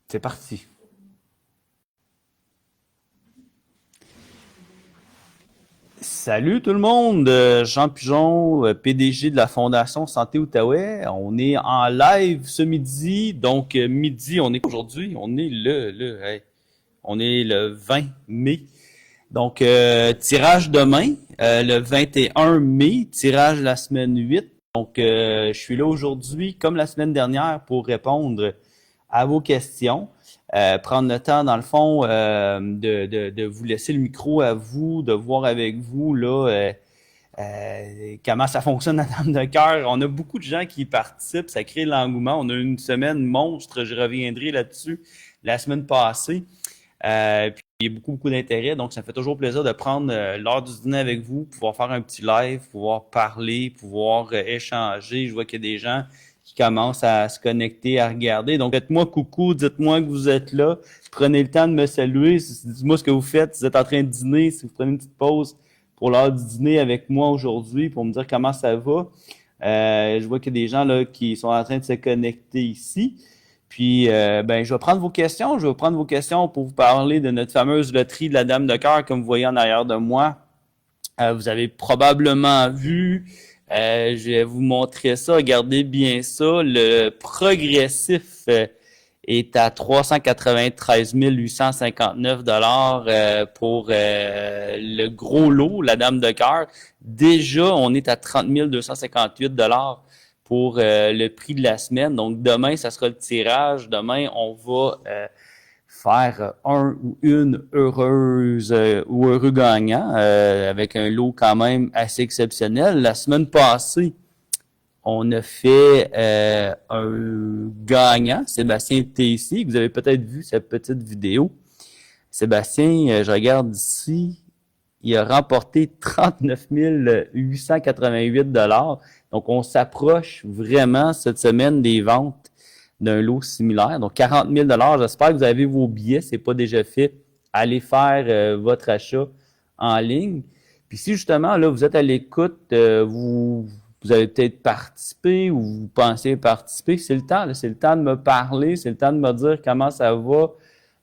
C'est parti. Salut tout le monde, Jean Pigeon, PDG de la Fondation Santé Outaouais. On est en live ce midi, donc midi, on est aujourd'hui, on est on est le 20 mai. Donc tirage demain, le 21 mai, tirage la semaine 8. Donc je suis là aujourd'hui, comme la semaine dernière, pour répondre à vos questions. Prendre le temps, dans le fond, de vous laisser le micro à vous, de voir avec vous là comment ça fonctionne la Dame de cœur. On a beaucoup de gens qui participent, ça crée l'engouement. On a une semaine monstre, je reviendrai là-dessus la semaine passée. Puis il y a beaucoup d'intérêt, donc ça me fait toujours plaisir de prendre l'heure du dîner avec vous, pouvoir faire un petit live, pouvoir parler, pouvoir échanger. Je vois qu'il y a des gens qui commencent à se connecter, à regarder. Donc faites-moi coucou, dites-moi que vous êtes là, prenez le temps de me saluer, dites-moi ce que vous faites, si vous êtes en train de dîner, si vous prenez une petite pause pour l'heure du dîner avec moi aujourd'hui, pour me dire comment ça va. Je vois qu'il y a des gens là qui sont en train de se connecter ici. Puis, je vais prendre vos questions. Je vais prendre vos questions pour vous parler de notre fameuse loterie de la Dame de cœur, comme vous voyez en arrière de moi. Vous avez probablement vu, je vais vous montrer ça. Regardez bien ça. Le progressif est à 393 859 $ pour le gros lot, la Dame de cœur. Déjà, on est à 30 258 $ pour le prix de la semaine. Donc, demain, ça sera le tirage. Demain, on va faire un ou une heureuse ou heureux gagnant avec un lot quand même assez exceptionnel. La semaine passée, on a fait un gagnant, Sébastien Tessier, que vous avez peut-être vu cette petite vidéo. Sébastien, je regarde ici, il a remporté 39 888 $. Donc, on s'approche vraiment cette semaine des ventes d'un lot similaire. Donc, 40 000 $. J'espère que vous avez vos billets. Si ce n'est pas déjà fait, allez faire votre achat en ligne. Puis si justement, là, vous êtes à l'écoute, vous avez peut-être participé ou vous pensez participer, c'est le temps. C'est le temps de me parler, c'est le temps de me dire comment ça va,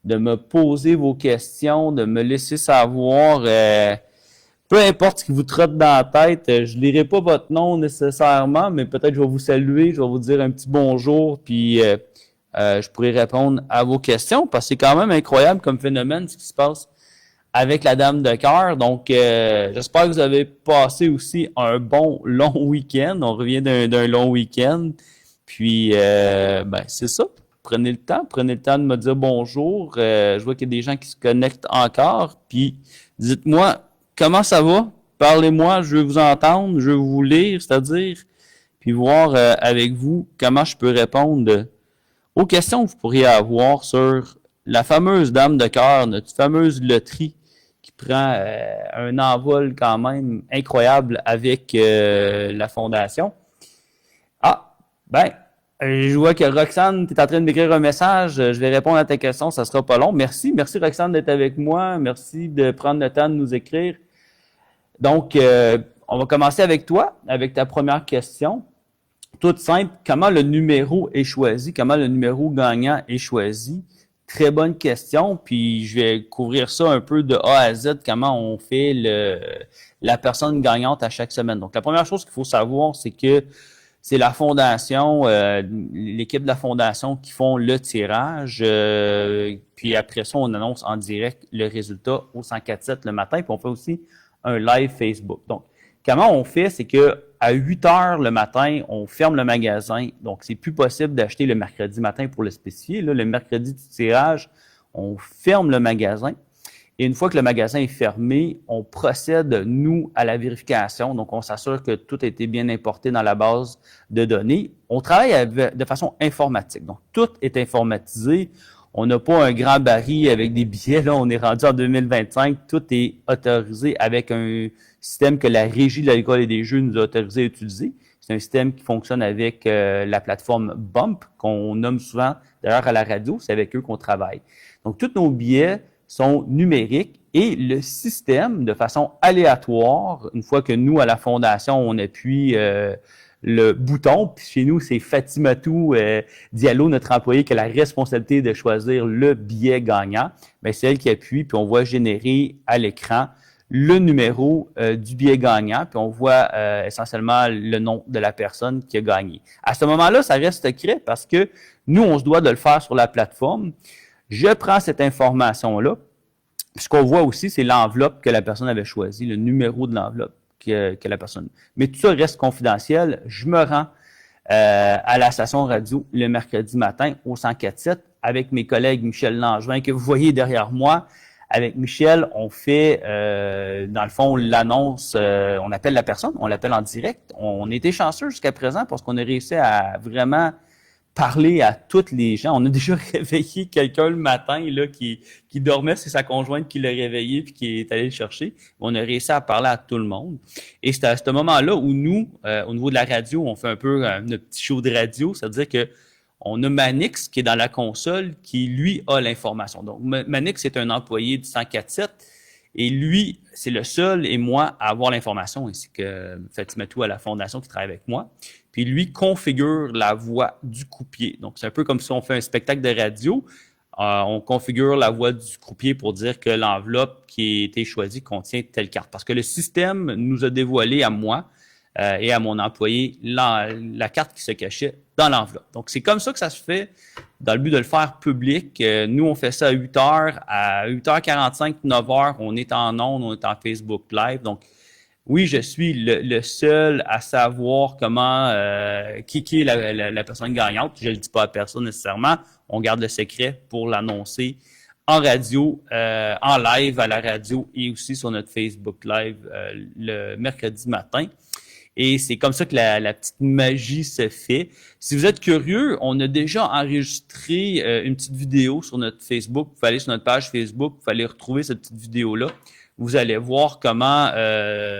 de me poser vos questions, de me laisser savoir... peu importe ce qui vous trotte dans la tête, je ne lirai pas votre nom nécessairement, mais peut-être je vais vous saluer, je vais vous dire un petit bonjour, puis je pourrai répondre à vos questions, parce que c'est quand même incroyable comme phénomène ce qui se passe avec la Dame de cœur. Donc, j'espère que vous avez passé aussi un bon long week-end. On revient d'un long week-end. Puis, c'est ça. Prenez le temps de me dire bonjour. Je vois qu'il y a des gens qui se connectent encore. Puis, dites-moi, comment ça va? Parlez-moi, je veux vous entendre, je veux vous lire, c'est-à-dire, puis voir avec vous comment je peux répondre aux questions que vous pourriez avoir sur la fameuse Dame de cœur, notre fameuse loterie qui prend un envol quand même incroyable avec la Fondation. Je vois que Roxane, tu es en train de m'écrire un message. Je vais répondre à ta question, ça sera pas long. Merci Roxane d'être avec moi. Merci de prendre le temps de nous écrire. Donc, on va commencer avec toi, avec ta première question. Toute simple, comment le numéro est choisi? Comment le numéro gagnant est choisi? Très bonne question, puis je vais couvrir ça un peu de A à Z, comment on fait la personne gagnante à chaque semaine. Donc, la première chose qu'il faut savoir, c'est que c'est la fondation, l'équipe de la fondation qui font le tirage. Puis après ça, on annonce en direct le résultat au 104.7 le matin. Puis on fait aussi un live Facebook. Donc, comment on fait? C'est que à 8 heures le matin, on ferme le magasin. Donc, c'est plus possible d'acheter le mercredi matin pour le spécifier. Là, le mercredi du tirage, on ferme le magasin. Et une fois que le magasin est fermé, on procède, nous, à la vérification. Donc, on s'assure que tout a été bien importé dans la base de données. On travaille de façon informatique. Donc, tout est informatisé. On n'a pas un grand baril avec des billets. Là, on est rendu en 2025. Tout est autorisé avec un système que la Régie de l'alcool et des jeux nous a autorisé à utiliser. C'est un système qui fonctionne avec la plateforme Bump, qu'on nomme souvent, d'ailleurs, à la radio. C'est avec eux qu'on travaille. Donc, tous nos billets sont numériques et le système, de façon aléatoire, une fois que nous, à la Fondation, on appuie le bouton. Puis chez nous, c'est Fatimatou Diallo, notre employé, qui a la responsabilité de choisir le billet gagnant. Bien, c'est elle qui appuie, puis on voit générer à l'écran le numéro du billet gagnant, puis on voit essentiellement le nom de la personne qui a gagné. À ce moment-là, ça reste secret parce que nous, on se doit de le faire sur la plateforme. Je prends cette information-là. Ce qu'on voit aussi, c'est l'enveloppe que la personne avait choisie, le numéro de l'enveloppe que la personne. Mais tout ça reste confidentiel. Je me rends à la station radio le mercredi matin au 104.7 avec mes collègues Michel Langevin que vous voyez derrière moi. Avec Michel, on fait, dans le fond, l'annonce, on appelle la personne, on l'appelle en direct. On était chanceux jusqu'à présent parce qu'on a réussi à vraiment parler à tous les gens. On a déjà réveillé quelqu'un le matin là qui dormait, c'est sa conjointe qui l'a réveillé puis qui est allé le chercher. On a réussi à parler à tout le monde. Et c'est à ce moment-là où nous, au niveau de la radio, on fait un peu notre petit show de radio, c'est-à-dire que on a Manix qui est dans la console qui, lui, a l'information. Donc, Manix est un employé du 104.7 et lui, c'est le seul et moi à avoir l'information, ainsi que Fatimatou à la fondation qui travaille avec moi. Puis lui configure la voix du croupier. Donc, c'est un peu comme si on fait un spectacle de radio. On configure la voix du croupier pour dire que l'enveloppe qui a été choisie contient telle carte. Parce que le système nous a dévoilé à moi et à mon employé la carte qui se cachait dans l'enveloppe. Donc, c'est comme ça que ça se fait dans le but de le faire public. Nous, on fait ça à 8 heures. À 8h45, 9h, on est en ondes, on est en Facebook Live. Donc, oui, je suis le seul à savoir comment qui est la personne gagnante. Je ne le dis pas à personne nécessairement. On garde le secret pour l'annoncer en radio, en live à la radio et aussi sur notre Facebook Live le mercredi matin. Et c'est comme ça que la petite magie se fait. Si vous êtes curieux, on a déjà enregistré une petite vidéo sur notre Facebook. Vous pouvez aller sur notre page Facebook, vous allez retrouver cette petite vidéo-là. Vous allez voir comment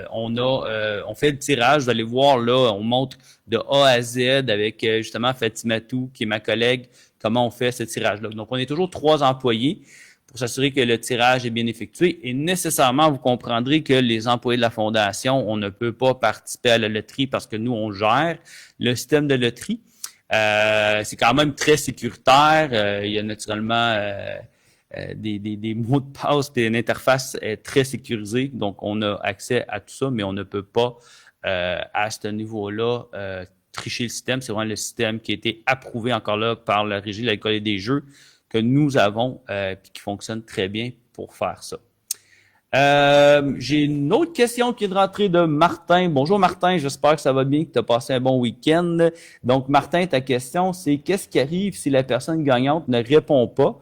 on fait le tirage. Vous allez voir là, on montre de A à Z avec justement Fatimatou, qui est ma collègue, comment on fait ce tirage-là. Donc, on est toujours 3 employés pour s'assurer que le tirage est bien effectué. Et nécessairement, vous comprendrez que les employés de la Fondation, on ne peut pas participer à la loterie parce que nous, on gère le système de loterie. C'est quand même très sécuritaire. Il y a naturellement des mots de passe et une interface très sécurisée. Donc, on a accès à tout ça, mais on ne peut pas, à ce niveau-là, tricher le système. C'est vraiment le système qui a été approuvé encore là par la Régie de l'alcool et des jeux que nous avons puis qui fonctionne très bien pour faire ça. J'ai une autre question qui est de rentrée de Martin. Bonjour Martin, j'espère que ça va bien, que tu as passé un bon week-end. Donc Martin, ta question, c'est qu'est-ce qui arrive si la personne gagnante ne répond pas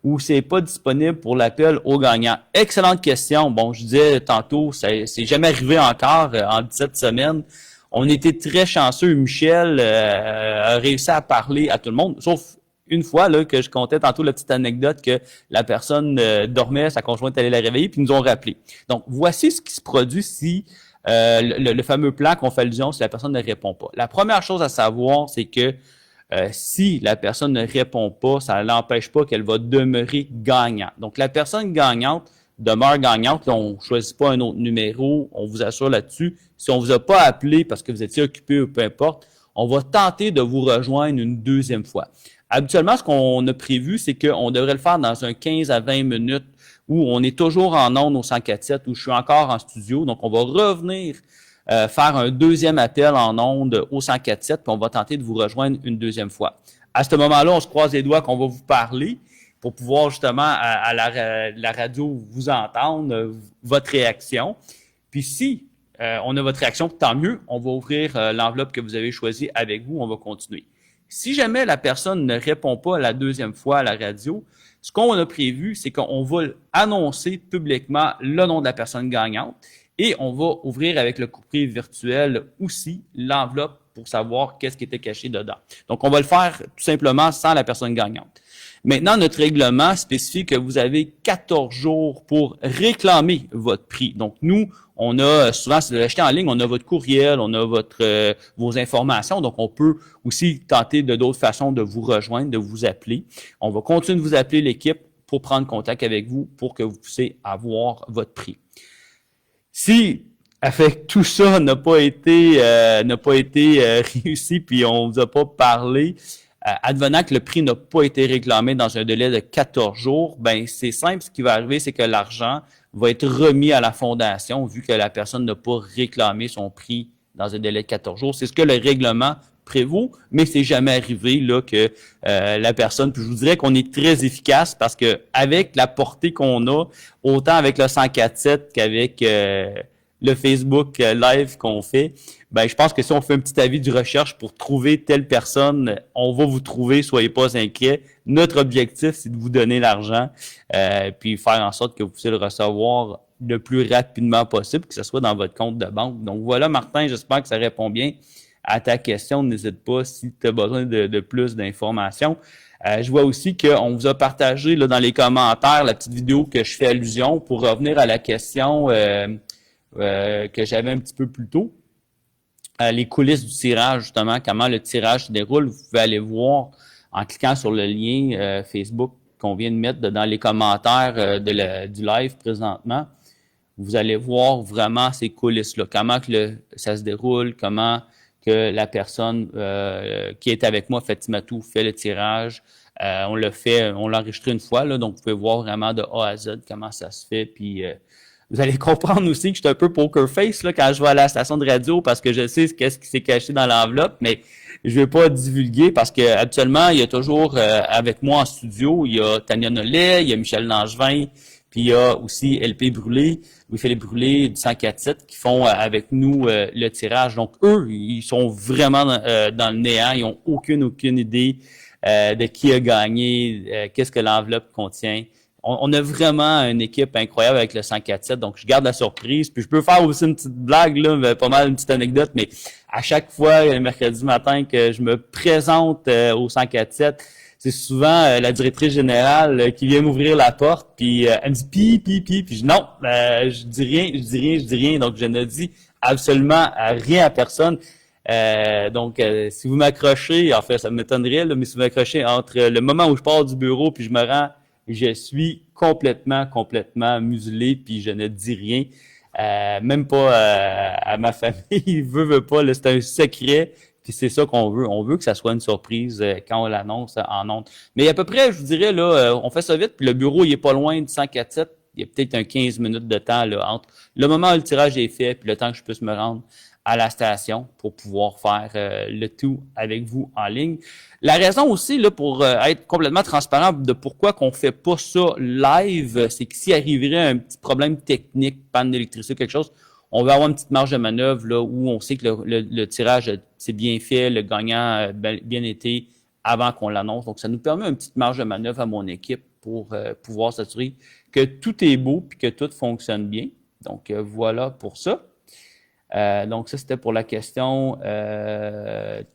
ou c'est pas disponible pour l'appel au gagnant? Excellente question. Bon, je disais tantôt, c'est jamais arrivé encore en 17 semaines. On était très chanceux. Michel a réussi à parler à tout le monde, sauf une fois là que je comptais tantôt la petite anecdote que la personne dormait, sa conjointe allait la réveiller, puis ils nous ont rappelé. Donc, voici ce qui se produit si le fameux plan qu'on fait allusion si la personne ne répond pas. La première chose à savoir, c'est que si la personne ne répond pas, ça ne l'empêche pas qu'elle va demeurer gagnante. Donc, la personne gagnante demeure gagnante. Là, on ne choisit pas un autre numéro, on vous assure là-dessus. Si on ne vous a pas appelé parce que vous étiez occupé ou peu importe, on va tenter de vous rejoindre une deuxième fois. Habituellement, ce qu'on a prévu, c'est qu'on devrait le faire dans un 15 à 20 minutes où on est toujours en ondes au 104.7, où je suis encore en studio. Donc, on va revenir faire un deuxième appel en ondes au 104.7, puis on va tenter de vous rejoindre une deuxième fois. À ce moment-là, on se croise les doigts qu'on va vous parler pour pouvoir justement à la radio vous entendre, votre réaction. Puis si on a votre réaction, tant mieux, on va ouvrir l'enveloppe que vous avez choisie avec vous, on va continuer. Si jamais la personne ne répond pas la deuxième fois à la radio, ce qu'on a prévu, c'est qu'on va annoncer publiquement le nom de la personne gagnante et on va ouvrir avec le courrier virtuel aussi l'enveloppe pour savoir qu'est-ce qui était caché dedans. Donc, on va le faire tout simplement sans la personne gagnante. Maintenant, notre règlement spécifie que vous avez 14 jours pour réclamer votre prix. Donc, nous, on a souvent, si vous l'achetez en ligne, on a votre courriel, on a vos informations. Donc, on peut aussi tenter de d'autres façons de vous rejoindre, de vous appeler. On va continuer de vous appeler l'équipe pour prendre contact avec vous pour que vous puissiez avoir votre prix. Si avec tout ça n'a pas été réussi, puis on vous a pas parlé. Advenant que le prix n'a pas été réclamé dans un délai de 14 jours, ben c'est simple, ce qui va arriver, c'est que l'argent va être remis à la fondation, vu que la personne n'a pas réclamé son prix dans un délai de 14 jours. C'est ce que le règlement prévaut, mais c'est jamais arrivé là que la personne. Puis je vous dirais qu'on est très efficace parce que avec la portée qu'on a, autant avec le 104.7 qu'avec le Facebook Live qu'on fait, ben je pense que si on fait un petit avis de recherche pour trouver telle personne, on va vous trouver, soyez pas inquiets. Notre objectif, c'est de vous donner l'argent, puis faire en sorte que vous puissiez le recevoir le plus rapidement possible, que ce soit dans votre compte de banque. Donc voilà, Martin, j'espère que ça répond bien à ta question. N'hésite pas si tu as besoin de plus d'informations. Je vois aussi qu'on vous a partagé là, dans les commentaires la petite vidéo que je fais allusion pour revenir à la question que j'avais un petit peu plus tôt. Les coulisses du tirage, justement, comment le tirage se déroule. Vous pouvez aller voir en cliquant sur le lien Facebook qu'on vient de mettre dans les commentaires du live présentement. Vous allez voir vraiment ces coulisses-là, comment que ça se déroule, comment que la personne qui est avec moi, Fatima Tou, fait le tirage. On l'a enregistré une fois, là, donc vous pouvez voir vraiment de A à Z comment ça se fait. Puis vous allez comprendre aussi que je suis un peu poker face là, quand je vais à la station de radio parce que je sais qu'est-ce qui s'est caché dans l'enveloppe, mais je vais pas divulguer parce que habituellement, il y a toujours avec moi en studio, il y a Tania Nollet, il y a Michel Langevin, puis il y a aussi LP Brûlé, Louis-Philippe Brûlé du 104.7 qui font avec nous le tirage. Donc eux, ils sont vraiment dans le néant, ils ont aucune idée de qui a gagné, qu'est-ce que l'enveloppe contient. On a vraiment une équipe incroyable avec le 104.7, donc je garde la surprise. Puis je peux faire aussi une petite blague, là, pas mal une petite anecdote, mais à chaque fois, le mercredi matin, que je me présente au 104.7, c'est souvent la directrice générale qui vient m'ouvrir la porte, puis elle me dit puis je dis non, je dis rien, donc je ne dis absolument rien à personne. Donc, si vous m'accrochez, en fait, ça m'étonnerait, là, mais si vous m'accrochez entre le moment où je pars du bureau puis je me rends, je suis complètement muselé puis je ne dis rien, même pas à ma famille, veut pas, là, c'est un secret. Puis c'est ça qu'on veut. On veut que ça soit une surprise quand on l'annonce en ondes. Mais à peu près, je vous dirais, là, on fait ça vite, puis le bureau, il est pas loin du 104.7. Il y a peut-être un 15 minutes de temps là, entre le moment où le tirage est fait puis le temps que je puisse me rendre à la station pour pouvoir faire le tout avec vous en ligne. La raison aussi, là, pour être complètement transparent de pourquoi qu'on fait pas ça live, c'est que s'il arriverait un petit problème technique, panne d'électricité, quelque chose, on va avoir une petite marge de manœuvre là où on sait que le tirage c'est bien fait, le gagnant a bien été avant qu'on l'annonce. Donc, ça nous permet une petite marge de manœuvre à mon équipe pour pouvoir s'assurer que tout est beau puis que tout fonctionne bien. Donc, voilà pour ça. Donc, ça, c'était pour la question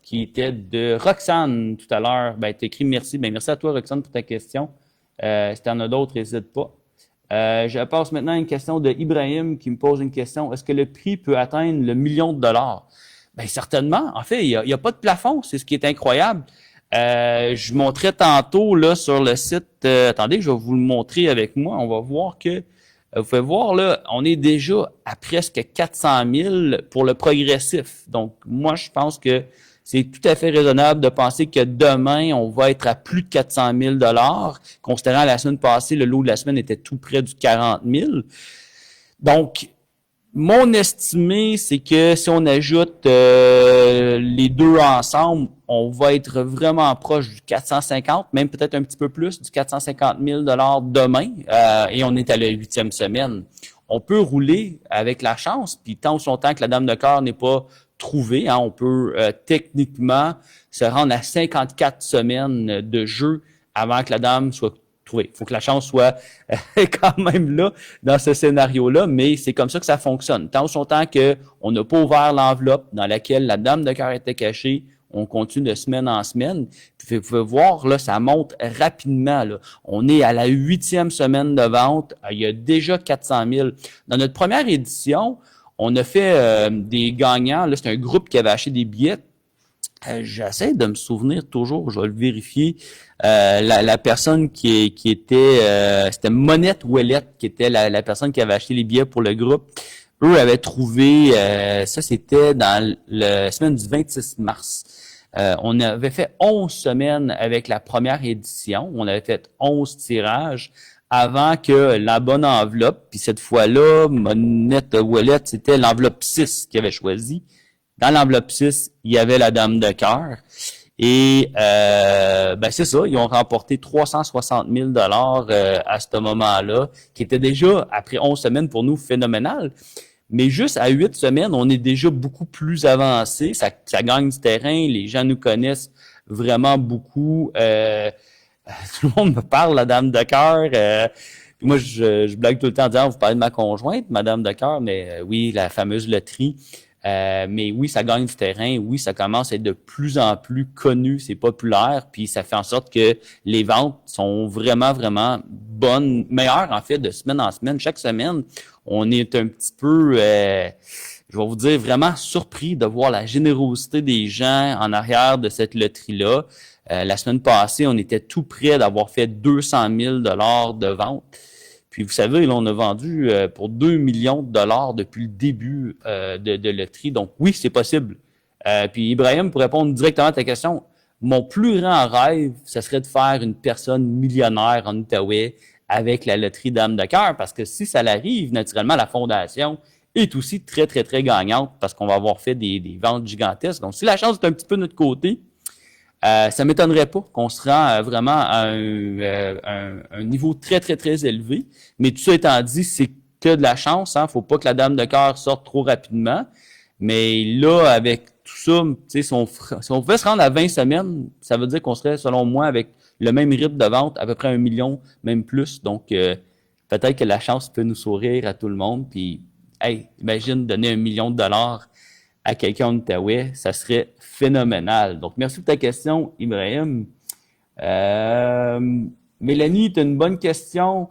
qui était de Roxane tout à l'heure. Ben, tu as écrit merci. Ben, merci à toi, Roxane, pour ta question. Si tu en as d'autres, n'hésite pas. Je passe maintenant à une question de Ibrahim qui me pose une question. Est-ce que le prix peut atteindre le million de dollars? Bien, certainement. En fait, il y a pas de plafond. C'est ce qui est incroyable. Je montrais tantôt là sur le site. Attendez, je vais vous le montrer avec moi. On va voir que vous pouvez voir là, on est déjà à presque 400 000 pour le progressif. Donc, moi, je pense que c'est tout à fait raisonnable de penser que demain, on va être à plus de 400 000 $, considérant la semaine passée, le lot de la semaine était tout près du 40 000. Donc, mon estimé, c'est que si on ajoute les deux ensemble, on va être vraiment proche du 450, même peut-être un petit peu plus, du 450 000 $ demain, et on est à la 8e semaine. On peut rouler avec la chance, puis tant ou son temps que la dame de cœur n'est pas trouvée, hein, on peut techniquement se rendre à 54 semaines de jeu avant que la dame soit trouvée. Il faut que la chance soit quand même là dans ce scénario-là, mais c'est comme ça que ça fonctionne. Tant ou son temps qu'on n'a pas ouvert l'enveloppe dans laquelle la dame de cœur était cachée, on continue de semaine en semaine. Puis vous pouvez voir, là, ça monte rapidement. Là. On est à la 8e semaine de vente. Il y a déjà 400 000. Dans notre première édition, on a fait des gagnants. Là, c'est un groupe qui avait acheté des billets. J'essaie de me souvenir toujours, je vais le vérifier. La personne qui était, c'était Monette Ouellette, qui était la personne qui avait acheté les billets pour le groupe. eux avaient trouvé, ça c'était dans la semaine du 26 mars. On avait fait 11 semaines avec la première édition. On avait fait 11 tirages avant que la bonne enveloppe, puis cette fois-là, Monette Wallet, c'était l'enveloppe 6 qu'ils avaient choisi. Dans l'enveloppe 6, il y avait la dame de cœur. Et ben c'est ça, ils ont remporté 360 000 à ce moment-là, qui était déjà, après 11 semaines, pour nous, phénoménal. Mais juste à 8 semaines, on est déjà beaucoup plus avancé. Ça gagne du terrain. Les gens nous connaissent vraiment beaucoup. Tout le monde me parle, la dame de cœur. Moi, je blague tout le temps en disant, vous parlez de ma conjointe, madame de cœur, mais oui, la fameuse loterie. Mais oui, ça gagne du terrain. Oui, ça commence à être de plus en plus connu, c'est populaire, puis ça fait en sorte que les ventes sont vraiment, vraiment bonnes, meilleures en fait, de semaine en semaine. Chaque semaine, on est un petit peu, je vais vous dire, vraiment surpris de voir la générosité des gens en arrière de cette loterie-là. La semaine passée, on était tout près d'avoir fait 200 000 de ventes. Puis vous savez, là, on a vendu pour 2 millions de dollars depuis le début de loterie. Donc oui, c'est possible. Puis Ibrahim, pour répondre directement à ta question, mon plus grand rêve, ce serait de faire une personne millionnaire en Outaouais avec la loterie Dame de cœur, parce que si ça l'arrive, naturellement, la fondation est aussi très, très, très gagnante parce qu'on va avoir fait des ventes gigantesques. Donc si la chance est un petit peu de notre côté, ça m'étonnerait pas qu'on se rend vraiment à un niveau très, très, très élevé. Mais tout ça étant dit, c'est que de la chance. Faut pas que la dame de cœur sorte trop rapidement. Mais là, avec tout ça, si on pouvait se rendre à 20 semaines, ça veut dire qu'on serait, selon moi, avec le même rythme de vente, à peu près 1 million, même plus. Donc, peut-être que la chance peut nous sourire à tout le monde. Puis, hey, imagine donner 1 million de dollars à quelqu'un en Outaouais, ça serait phénoménal. Donc, merci pour ta question, Ibrahim. Mélanie, tu as une bonne question.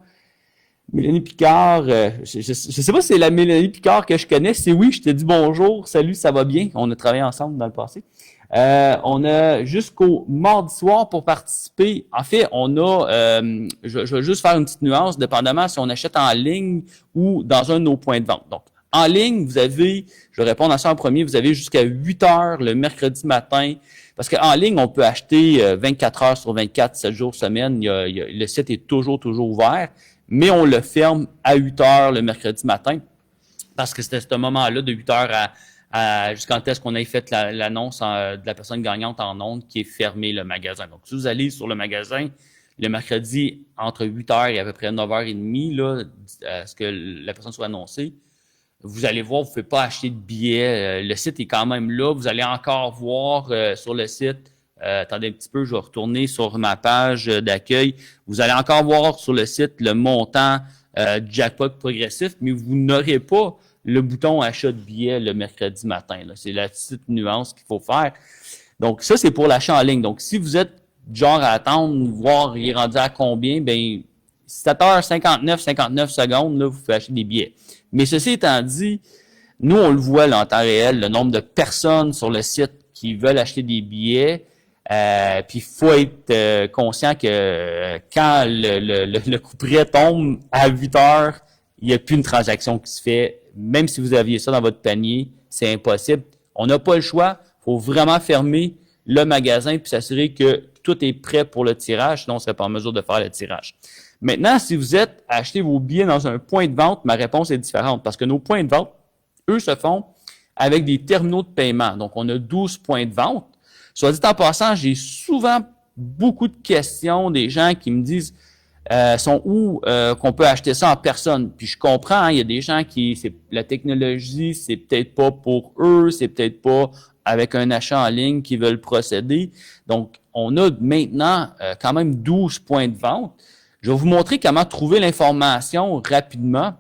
Mélanie Picard, je sais pas si c'est la Mélanie Picard que je connais. C'est oui, je te dis bonjour, salut, ça va bien. On a travaillé ensemble dans le passé. On a jusqu'au mardi soir pour participer. En fait, on a, je vais juste faire une petite nuance, dépendamment si on achète en ligne ou dans un de nos points de vente. Donc, en ligne, vous avez, je vais répondre à ça en premier, vous avez jusqu'à 8 heures le mercredi matin, parce qu'en ligne, on peut acheter 24 heures sur 24, 7 jours semaine. Le site est toujours ouvert, mais on le ferme à 8 heures le mercredi matin, parce que c'était ce moment-là de 8 heures jusqu'à est-ce qu'on ait fait l'annonce de la personne gagnante en ondes qui est fermé le magasin. Donc, si vous allez sur le magasin, le mercredi, entre 8 heures et à peu près 9h30, là, à ce que la personne soit annoncée, vous allez voir, vous ne pouvez pas acheter de billets. Le site est quand même là. Vous allez encore voir sur le site. Attendez un petit peu, je vais retourner sur ma page d'accueil. Vous allez encore voir sur le site le montant du jackpot progressif, mais vous n'aurez pas le bouton achat de billets le mercredi matin. C'est la petite nuance qu'il faut faire. Donc, ça, c'est pour l'achat en ligne. Donc, si vous êtes genre à attendre, voir il est rendu à combien, ben 7h59, 59 secondes, là, vous pouvez acheter des billets. Mais ceci étant dit, nous, on le voit là, en temps réel, le nombre de personnes sur le site qui veulent acheter des billets. Puis il faut être conscient que quand le coup près tombe à 8 heures, il n'y a plus une transaction qui se fait. Même si vous aviez ça dans votre panier, c'est impossible. On n'a pas le choix. Il faut vraiment fermer le magasin puis s'assurer que tout est prêt pour le tirage, sinon on ne serait pas en mesure de faire le tirage. Maintenant, si vous êtes à acheter vos billets dans un point de vente, ma réponse est différente parce que nos points de vente, eux, se font avec des terminaux de paiement. Donc, on a 12 points de vente. Soit dit en passant, j'ai souvent beaucoup de questions des gens qui me disent sont où qu'on peut acheter ça en personne. Puis je comprends, hein, il y a des gens qui, la technologie, c'est peut-être pas pour eux, c'est peut-être pas avec un achat en ligne qu'ils veulent procéder. Donc, on a maintenant quand même 12 points de vente. Je vais vous montrer comment trouver l'information rapidement.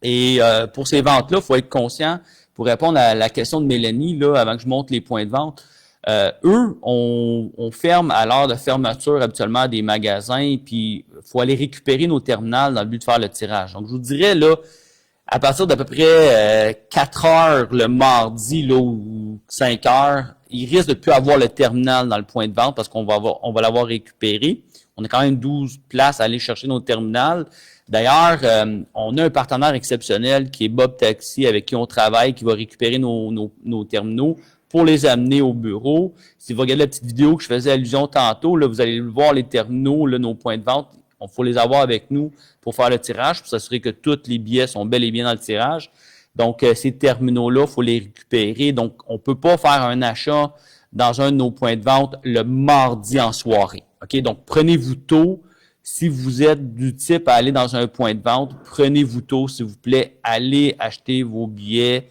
Et pour ces ventes-là, il faut être conscient, pour répondre à la question de Mélanie, là, avant que je montre les points de vente, eux, on ferme à l'heure de fermeture habituellement des magasins, puis il faut aller récupérer nos terminals dans le but de faire le tirage. Donc, je vous dirais, là, à partir d'à peu près 4 heures le mardi, là, ou 5 heures, il risque de plus avoir le terminal dans le point de vente parce qu'on va l'avoir récupéré. On a quand même 12 places à aller chercher nos terminals. D'ailleurs, on a un partenaire exceptionnel qui est Bob Taxi, avec qui on travaille, qui va récupérer nos terminaux pour les amener au bureau. Si vous regardez la petite vidéo que je faisais allusion tantôt, là, vous allez voir les terminaux, là, nos points de vente. Il faut les avoir avec nous pour faire le tirage, pour s'assurer que tous les billets sont bel et bien dans le tirage. Donc, ces terminaux-là, il faut les récupérer. Donc, on ne peut pas faire un achat dans un de nos points de vente le mardi en soirée. OK? Donc, prenez-vous tôt. Si vous êtes du type à aller dans un point de vente, prenez-vous tôt, s'il vous plaît. Allez acheter vos billets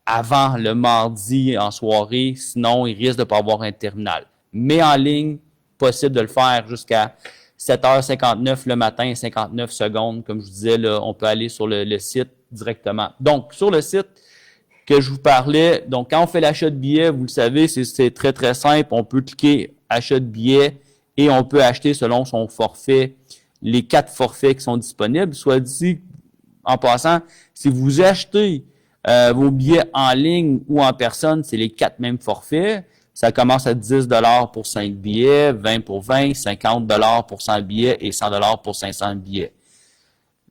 avant le mardi en soirée. Sinon, il risque de ne pas avoir un terminal. Mais en ligne, possible de le faire jusqu'à 7h59 le matin et 59 secondes. Comme je vous disais, là, on peut aller sur le site directement. Donc, sur le site que je vous parlais, donc quand on fait l'achat de billets, vous le savez, c'est très, très simple. On peut cliquer « Achat de billets » et on peut acheter selon son forfait les 4 forfaits qui sont disponibles. Soit dit, en passant, si vous achetez vos billets en ligne ou en personne, c'est les 4 mêmes forfaits. Ça commence à 10 $ pour 5 billets, 20 pour 20, 50 $ pour 100 billets et 100 $ pour 500 billets.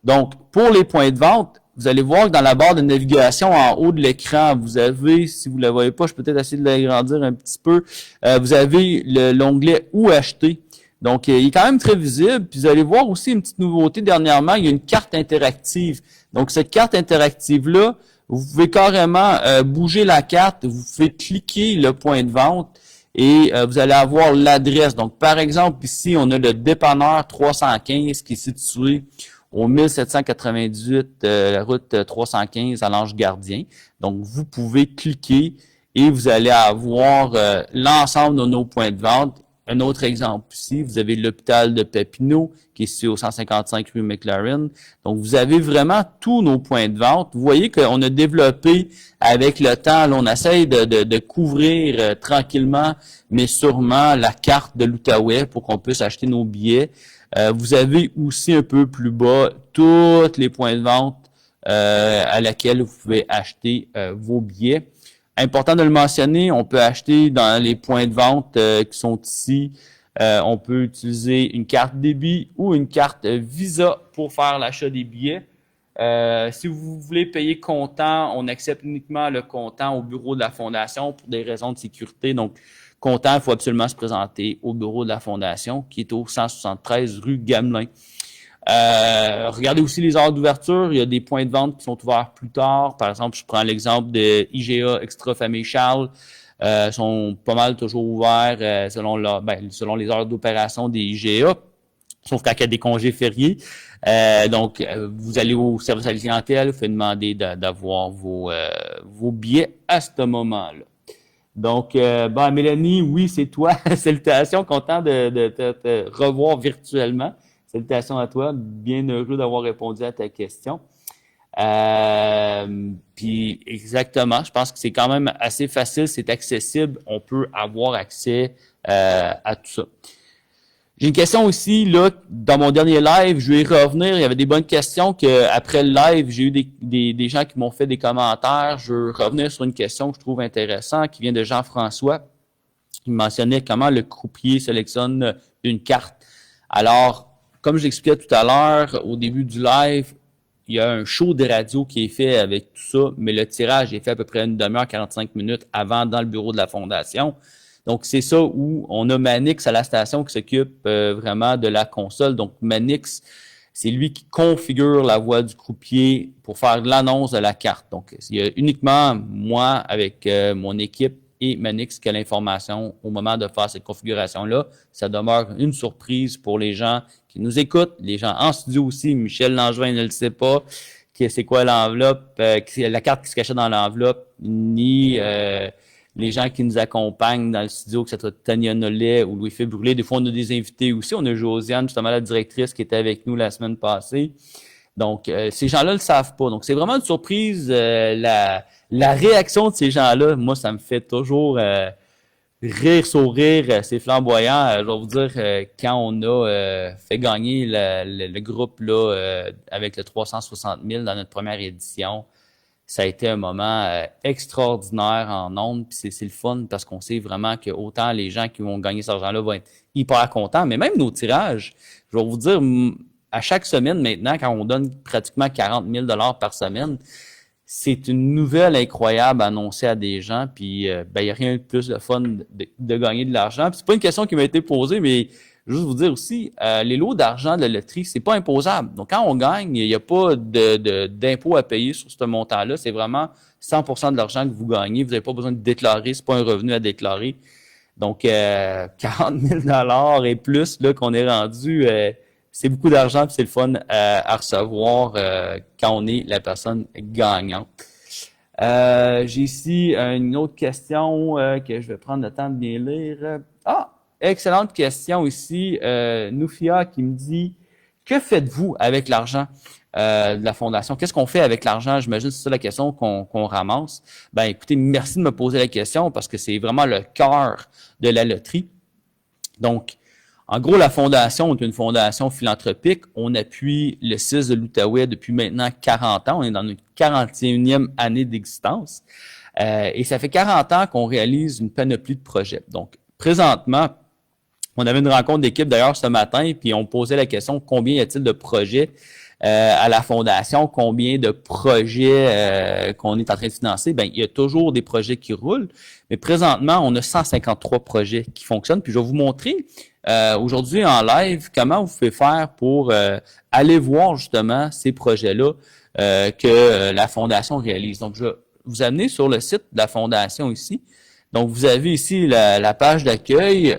Donc, pour les points de vente, vous allez voir que dans la barre de navigation en haut de l'écran, vous avez, si vous ne la voyez pas, je peux peut-être essayer de l'agrandir un petit peu, vous avez l'onglet « Où acheter ». Donc, il est quand même très visible. Puis, vous allez voir aussi une petite nouveauté dernièrement, il y a une carte interactive. Donc, cette carte interactive-là, vous pouvez carrément bouger la carte, vous pouvez cliquer le point de vente et vous allez avoir l'adresse. Donc, par exemple, ici, on a le dépanneur 315 qui est situé au 1798, la route 315 à l'Ange Gardien. Donc, vous pouvez cliquer et vous allez avoir l'ensemble de nos points de vente. Un autre exemple ici, vous avez l'hôpital de Papineau, qui est situé au 155 rue McLaren. Donc, vous avez vraiment tous nos points de vente. Vous voyez qu'on a développé avec le temps, là, on essaye de couvrir tranquillement, mais sûrement la carte de l'Outaouais pour qu'on puisse acheter nos billets. Vous avez aussi un peu plus bas tous les points de vente à laquelle vous pouvez acheter vos billets. Important de le mentionner, on peut acheter dans les points de vente qui sont ici. On peut utiliser une carte débit ou une carte Visa pour faire l'achat des billets. Si vous voulez payer comptant, on accepte uniquement le comptant au bureau de la Fondation pour des raisons de sécurité. Donc, comptant, il faut absolument se présenter au bureau de la Fondation qui est au 173 rue Gamelin. Regardez aussi les heures d'ouverture. Il y a des points de vente qui sont ouverts plus tard. Par exemple, je prends l'exemple de IGA Extra Famille Charles. Sont pas mal toujours ouverts selon les heures d'opération des IGA, sauf quand il y a des congés fériés. Donc, vous allez au service à la clientèle, vous faites demander d'avoir vos billets à ce moment-là. Donc, Mélanie, oui, c'est toi. Salutations, content de te revoir virtuellement. Salutations à toi, bien heureux d'avoir répondu à ta question. Puis exactement, je pense que c'est quand même assez facile, c'est accessible, on peut avoir accès à tout ça. J'ai une question aussi, là, dans mon dernier live, je vais y revenir, il y avait des bonnes questions que après le live, j'ai eu des gens qui m'ont fait des commentaires. Je vais revenir sur une question que je trouve intéressante, qui vient de Jean-François. Il mentionnait comment le croupier sélectionne une carte. Alors, comme j'expliquais tout à l'heure, au début du live, il y a un show de radio qui est fait avec tout ça, mais le tirage est fait à peu près une demi-heure, 45 minutes avant dans le bureau de la Fondation. Donc, c'est ça où on a Manix à la station qui s'occupe vraiment de la console. Donc, Manix, c'est lui qui configure la voix du croupier pour faire l'annonce de la carte. Donc, il y a uniquement moi avec mon équipe et Manix qui a l'information au moment de faire cette configuration-là. Ça demeure une surprise pour les gens qui nous écoutent, les gens en studio aussi. Michel Langevin ne le sait pas, c'est quoi l'enveloppe, la carte qui se cachait dans l'enveloppe, ni les gens qui nous accompagnent dans le studio, que ce soit Tania Nollet ou Louis-Philippe Brûlé. Des fois, on a des invités aussi. On a Josiane, justement la directrice, qui était avec nous la semaine passée. Donc, ces gens-là le savent pas. Donc, c'est vraiment une surprise. La réaction de ces gens-là, moi, ça me fait toujours rire, sourire. C'est flamboyant. Je vais vous dire, quand on a fait gagner le groupe là avec le 360 000 dans notre première édition, ça a été un moment extraordinaire en ondes. Puis c'est le fun parce qu'on sait vraiment que autant les gens qui vont gagner cet argent-là vont être hyper contents, mais même nos tirages, je vais vous dire, à chaque semaine maintenant, quand on donne pratiquement 40 000 par semaine, c'est une nouvelle incroyable à annoncer à des gens, puis ben, il n'y a rien de plus de fun de gagner de l'argent. Puis c'est pas une question qui m'a été posée, mais juste vous dire aussi, les lots d'argent de la loterie, c'est pas imposable. Donc quand on gagne, il n'y a pas d'impôt à payer sur ce montant-là. C'est vraiment 100% de l'argent que vous gagnez. Vous n'avez pas besoin de déclarer, c'est pas un revenu à déclarer. Donc 40 000 et plus là qu'on est rendu, c'est beaucoup d'argent puis c'est le fun à recevoir quand on est la personne gagnante. J'ai ici une autre question que je vais prendre le temps de bien lire. Ah, excellente question ici. Noufia qui me dit, que faites-vous avec l'argent de la fondation? Qu'est-ce qu'on fait avec l'argent? J'imagine que c'est ça la question qu'on ramasse. Ben, écoutez, merci de me poser la question parce que c'est vraiment le cœur de la loterie. Donc, en gros, la fondation est une fondation philanthropique. On appuie le CIS de l'Outaouais depuis maintenant 40 ans. On est dans notre 41e année d'existence. Et ça fait 40 ans qu'on réalise une panoplie de projets. Donc, présentement, on avait une rencontre d'équipe d'ailleurs ce matin, puis on posait la question combien y a-t-il de projets à la fondation, combien de projets qu'on est en train de financer. Ben, il y a toujours des projets qui roulent, mais présentement, on a 153 projets qui fonctionnent. Puis je vais vous montrer aujourd'hui en live comment vous pouvez faire pour aller voir justement ces projets-là que la fondation réalise. Donc, je vais vous amener sur le site de la fondation ici. Donc, vous avez ici la page d'accueil.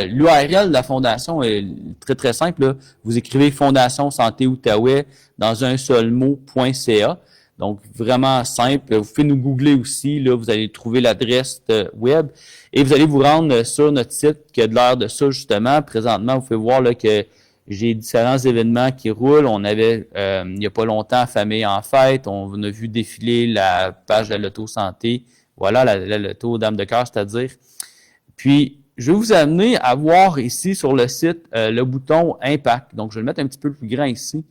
L'URL de la fondation est très, très simple. Là. Vous écrivez Fondation Santé Outaouais dans un seul mot.ca. Donc, vraiment simple. Vous pouvez nous googler aussi. Là, vous allez trouver l'adresse web et vous allez vous rendre sur notre site qui a de l'air de ça, justement. Présentement, vous pouvez voir là, que j'ai différents événements qui roulent. On avait, il n'y a pas longtemps, Famille en fête. On a vu défiler la page de la Loto Santé. Voilà, la loto Dame de cœur, c'est-à-dire. Puis, je vais vous amener à voir ici sur le site le bouton Impact. Donc, je vais le mettre un petit peu plus grand ici.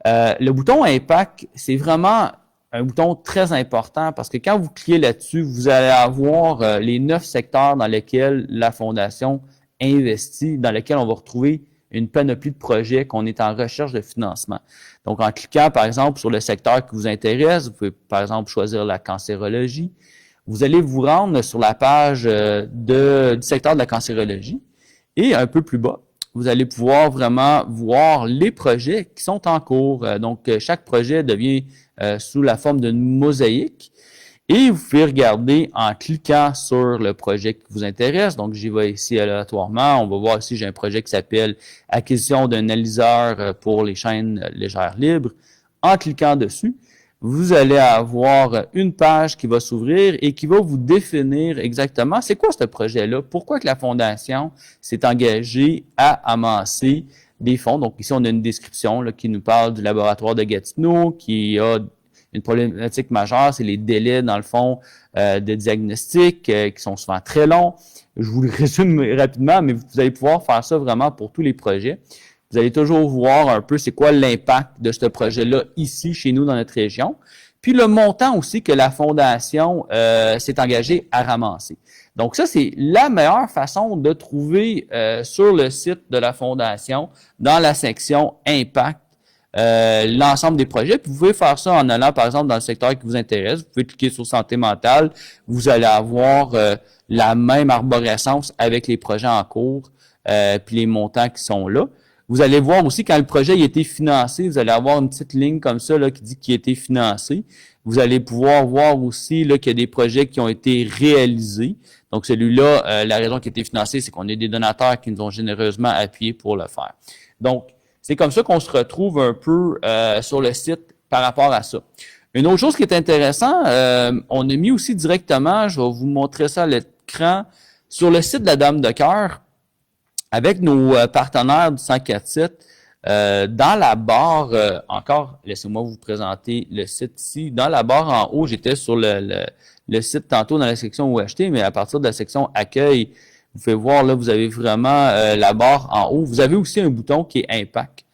Le bouton Impact, c'est vraiment un bouton très important parce que quand vous cliquez là-dessus, vous allez avoir les 9 secteurs dans lesquels la Fondation investit, dans lesquels on va retrouver une panoplie de projets qu'on est en recherche de financement. Donc, en cliquant, par exemple, sur le secteur qui vous intéresse, vous pouvez, par exemple, choisir la cancérologie. Vous allez vous rendre sur la page du secteur de la cancérologie et un peu plus bas, vous allez pouvoir vraiment voir les projets qui sont en cours. Donc, chaque projet devient sous la forme d'une mosaïque et vous pouvez regarder en cliquant sur le projet qui vous intéresse. Donc, j'y vais ici aléatoirement. On va voir ici, j'ai un projet qui s'appelle Acquisition d'un analyseur pour les chaînes légères libres. En cliquant dessus, vous allez avoir une page qui va s'ouvrir et qui va vous définir exactement c'est quoi ce projet-là, pourquoi que la Fondation s'est engagée à amasser des fonds. Donc ici, on a une description là, qui nous parle du laboratoire de Gatineau, qui a une problématique majeure, c'est les délais, dans le fond, de diagnostic qui sont souvent très longs. Je vous le résume rapidement, mais vous allez pouvoir faire ça vraiment pour tous les projets. Vous allez toujours voir un peu c'est quoi l'impact de ce projet-là ici, chez nous, dans notre région. Puis le montant aussi que la Fondation s'est engagée à ramasser. Donc ça, c'est la meilleure façon de trouver sur le site de la Fondation, dans la section Impact, l'ensemble des projets. Puis vous pouvez faire ça en allant, par exemple, dans le secteur qui vous intéresse. Vous pouvez cliquer sur Santé mentale. Vous allez avoir la même arborescence avec les projets en cours puis les montants qui sont là. Vous allez voir aussi quand le projet a été financé, vous allez avoir une petite ligne comme ça là, qui dit qu'il a été financé. Vous allez pouvoir voir aussi là, qu'il y a des projets qui ont été réalisés. Donc celui-là, la raison qui a été financé, c'est qu'on a des donateurs qui nous ont généreusement appuyé pour le faire. Donc, c'est comme ça qu'on se retrouve un peu sur le site par rapport à ça. Une autre chose qui est intéressante, on a mis aussi directement, je vais vous montrer ça à l'écran, sur le site de la Dame de cœur, avec nos partenaires du 104.7, dans la barre, encore, laissez-moi vous présenter le site ici. Dans la barre en haut, j'étais sur le site tantôt dans la section où acheter, mais à partir de la section accueil, vous pouvez voir là, vous avez vraiment la barre en haut. Vous avez aussi un bouton qui est Impact.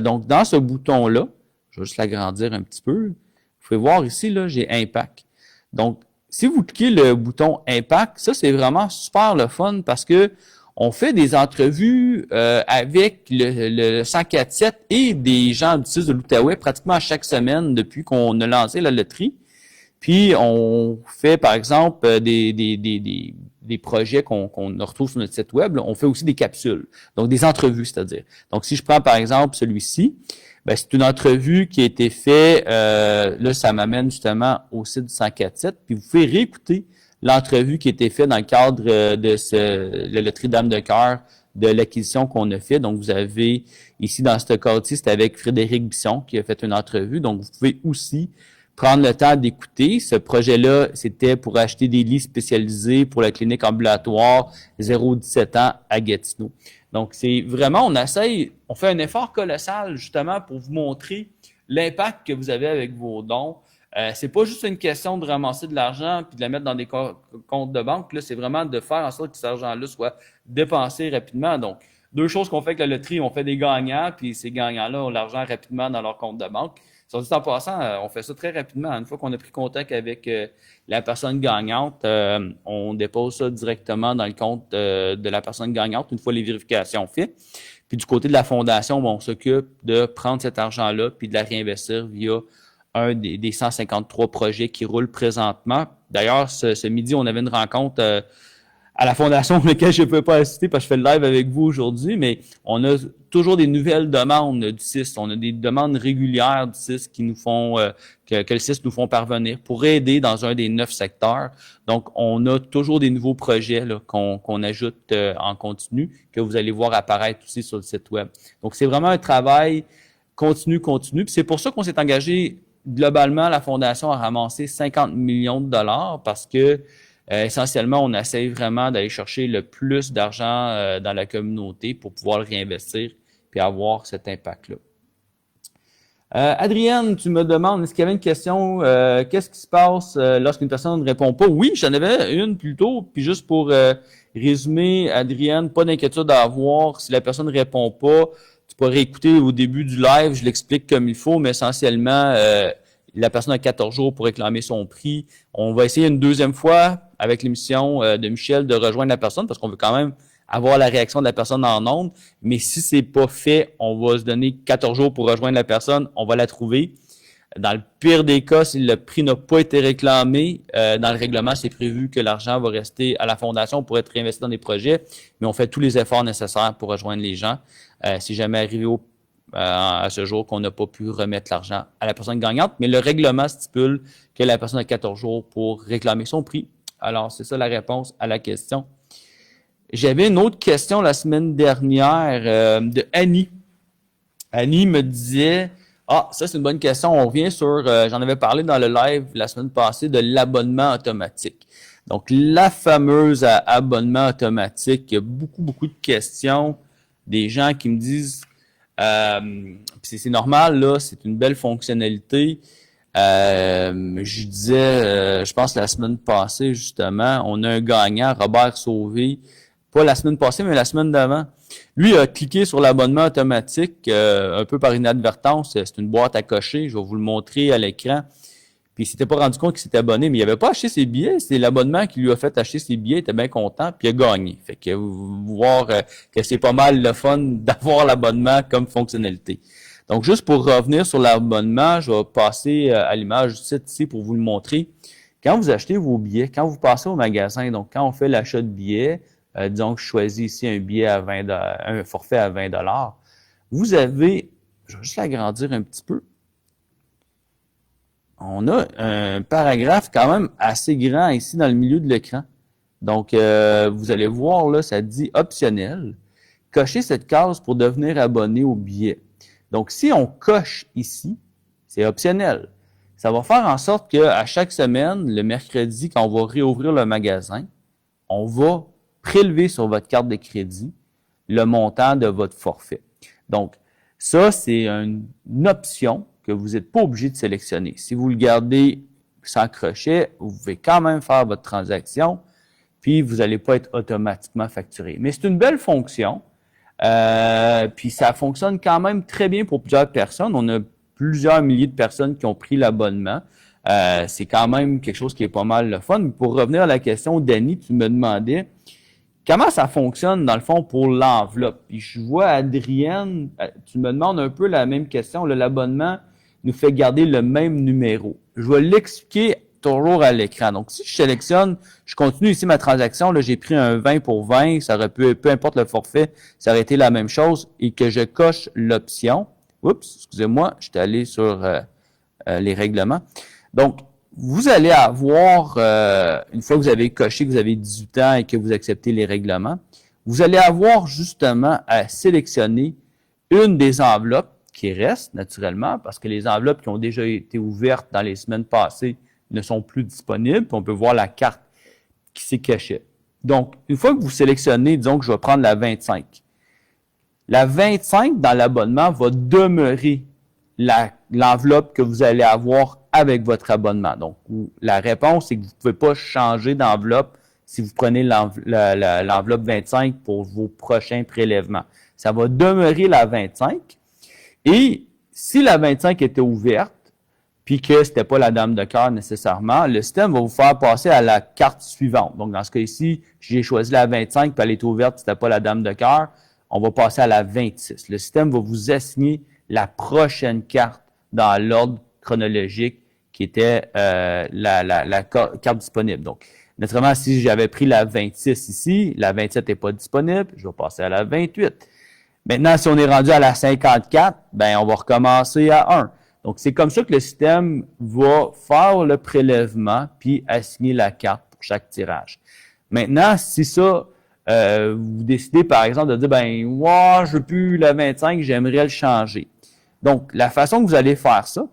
Donc, dans ce bouton-là, je vais juste l'agrandir un petit peu. Vous pouvez voir ici, là, j'ai Impact. Donc, si vous cliquez le bouton Impact, ça, c'est vraiment super le fun parce que on fait des entrevues avec le 104.7 et des gens du 6 de l'Outaouais pratiquement chaque semaine depuis qu'on a lancé la loterie. Puis, on fait, par exemple, des projets qu'on retrouve sur notre site web. Là. On fait aussi des capsules, donc des entrevues, c'est-à-dire. Donc, si je prends, par exemple, celui-ci, ben, c'est une entrevue qui a été faite, là, ça m'amène justement au site du 104.7, puis vous pouvez réécouter l'entrevue qui a été faite dans le cadre de la loterie Dame de cœur de l'acquisition qu'on a fait. Donc, vous avez ici, dans ce cas-ci, c'est avec Frédéric Bisson qui a fait une entrevue. Donc, vous pouvez aussi prendre le temps d'écouter. Ce projet-là, c'était pour acheter des lits spécialisés pour la clinique ambulatoire 0-17 ans à Gatineau. Donc, c'est vraiment, on fait un effort colossal justement pour vous montrer l'impact que vous avez avec vos dons. C'est pas juste une question de ramasser de l'argent puis de la mettre dans des comptes de banque. Là, c'est vraiment de faire en sorte que cet argent-là soit dépensé rapidement. Donc, deux choses qu'on fait avec la loterie, on fait des gagnants, puis ces gagnants-là ont l'argent rapidement dans leur compte de banque. Sur dit en passant, on fait ça très rapidement. Une fois qu'on a pris contact avec la personne gagnante, on dépose ça directement dans le compte de la personne gagnante, une fois les vérifications faites. Puis du côté de la fondation, on s'occupe de prendre cet argent-là puis de la réinvestir via un des 153 projets qui roulent présentement. D'ailleurs, ce midi, on avait une rencontre à la fondation laquelle je ne peux pas assister parce que je fais le live avec vous aujourd'hui, mais on a toujours des nouvelles demandes du CIS. On a des demandes régulières du CIS qui nous font que le CIS nous font parvenir pour aider dans un des 9 secteurs. Donc, on a toujours des nouveaux projets là, qu'on ajoute en continu, que vous allez voir apparaître aussi sur le site web. Donc, c'est vraiment un travail continu. Puis c'est pour ça qu'on s'est engagé globalement, la Fondation a ramassé 50 millions de dollars parce que essentiellement, on essaie vraiment d'aller chercher le plus d'argent dans la communauté pour pouvoir le réinvestir puis avoir cet impact-là. Adrienne, tu me demandes, est-ce qu'il y avait une question, qu'est-ce qui se passe lorsqu'une personne ne répond pas? Oui, j'en avais une plus tôt, puis juste pour résumer, Adrienne, pas d'inquiétude à avoir. Si la personne ne répond pas, tu pourrais écouter au début du live, je l'explique comme il faut, mais essentiellement, la personne a 14 jours pour réclamer son prix. On va essayer une deuxième fois avec l'émission de Michel de rejoindre la personne parce qu'on veut quand même avoir la réaction de la personne en ondes. Mais si c'est pas fait, on va se donner 14 jours pour rejoindre la personne. On va la trouver. Dans le pire des cas, si le prix n'a pas été réclamé, dans le règlement, c'est prévu que l'argent va rester à la fondation pour être réinvesti dans des projets. Mais on fait tous les efforts nécessaires pour rejoindre les gens. Si jamais arrivé à ce jour qu'on n'a pas pu remettre l'argent à la personne gagnante, mais le règlement stipule que la personne a 14 jours pour réclamer son prix. Alors, c'est ça la réponse à la question. J'avais une autre question la semaine dernière de Annie. Annie me disait, ça c'est une bonne question, on revient sur, j'en avais parlé dans le live la semaine passée, de l'abonnement automatique. Donc, la fameuse abonnement automatique, il y a beaucoup de questions, des gens qui me disent, c'est normal, là, c'est une belle fonctionnalité. Je disais, je pense la semaine passée, justement, on a un gagnant, Robert Sauvé, pas la semaine passée, mais la semaine d'avant. Lui a cliqué sur l'abonnement automatique, un peu par inadvertance. C'est une boîte à cocher, je vais vous le montrer à l'écran. Puis il s'était pas rendu compte qu'il s'était abonné, mais il n'avait pas acheté ses billets. C'est l'abonnement qui lui a fait acheter ses billets, il était bien content, puis il a gagné. Fait que vous voir que c'est pas mal le fun d'avoir l'abonnement comme fonctionnalité. Donc, juste pour revenir sur l'abonnement, je vais passer à l'image du site ici pour vous le montrer. Quand vous achetez vos billets, quand vous passez au magasin, donc quand on fait l'achat de billets, disons que je choisis ici un billet à un forfait à 20 $, vous avez, je vais juste l'agrandir un petit peu, on a un paragraphe quand même assez grand ici dans le milieu de l'écran. Donc, vous allez voir là, ça dit optionnel. Cochez cette case pour devenir abonné au billet. Donc, si on coche ici, c'est optionnel. Ça va faire en sorte qu'à chaque semaine, le mercredi, quand on va réouvrir le magasin, on va prélever sur votre carte de crédit le montant de votre forfait. Donc, ça, c'est une option que vous n'êtes pas obligé de sélectionner. Si vous le gardez sans crochet, vous pouvez quand même faire votre transaction, puis vous n'allez pas être automatiquement facturé. Mais c'est une belle fonction. Puis ça fonctionne quand même très bien pour plusieurs personnes. On a plusieurs milliers de personnes qui ont pris l'abonnement. C'est quand même quelque chose qui est pas mal le fun. Mais pour revenir à la question, Danny, tu me demandais comment ça fonctionne, dans le fond, pour l'enveloppe? Puis je vois Adrienne, tu me demandes un peu la même question. L'abonnement nous fait garder le même numéro. Je vais l'expliquer toujours à l'écran. Donc, si je sélectionne, je continue ici ma transaction, là, j'ai pris un 20 pour 20, ça aurait pu, peu importe le forfait, ça aurait été la même chose, et que je coche l'option. Oups, excusez-moi, j'étais allé sur les règlements. Donc, vous allez avoir, une fois que vous avez coché que vous avez 18 ans et que vous acceptez les règlements, vous allez avoir justement à sélectionner une des enveloppes qui reste naturellement, parce que les enveloppes qui ont déjà été ouvertes dans les semaines passées ne sont plus disponibles, puis on peut voir la carte qui s'est cachée. Donc, une fois que vous sélectionnez, disons que je vais prendre la 25. La 25 dans l'abonnement va demeurer l'enveloppe que vous allez avoir avec votre abonnement. Donc, la réponse, c'est que vous ne pouvez pas changer d'enveloppe si vous prenez l'enveloppe 25 pour vos prochains prélèvements. Ça va demeurer la 25. Et si la 25 était ouverte, puis que ce n'était pas la dame de cœur nécessairement, le système va vous faire passer à la carte suivante. Donc, dans ce cas-ci, j'ai choisi la 25, puis elle est ouverte, ce n'était pas la dame de cœur, on va passer à la 26. Le système va vous assigner la prochaine carte dans l'ordre chronologique qui était la carte disponible. Donc, naturellement, si j'avais pris la 26 ici, la 27 n'est pas disponible, je vais passer à la 28. Maintenant, si on est rendu à la 54, ben on va recommencer à 1. Donc, c'est comme ça que le système va faire le prélèvement puis assigner la carte pour chaque tirage. Maintenant, si ça, vous décidez par exemple de dire, ben, wow, je veux plus la 25, j'aimerais le changer. Donc, la façon que vous allez faire ça,